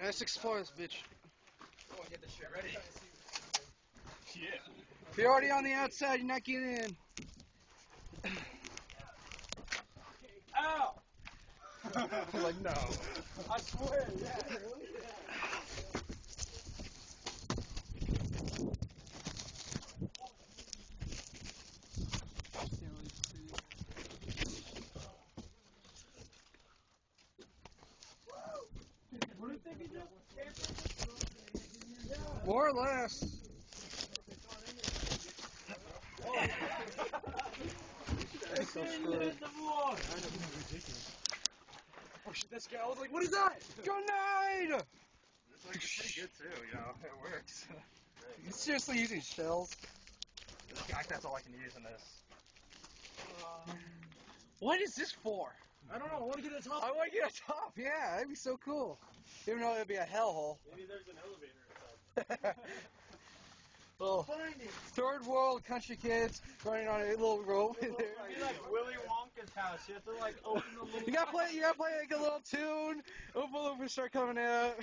Let's explore this bitch. Oh, get this shit ready. Yeah. If you're already on the outside, you're not getting in. Ow! I'm like, no. I swear, yeah. Really? What do you think he did? More or less. Oh shit, this guy, I was like, what is that? Grenade! It's like pretty good too, you know, it works. You seriously using shells? In fact, that's all I can use in this. What is this for? I don't know, I want to get a top. I want to get a top, yeah, that'd be so cool. Even though it'd be a hellhole. Maybe there's an elevator inside. Well, Find it. third world country kids running on a little rope in there. It'd be like Willy Wonka's house. You have to like open the little. You gotta play like a little tune. Oompa Loompa start coming out.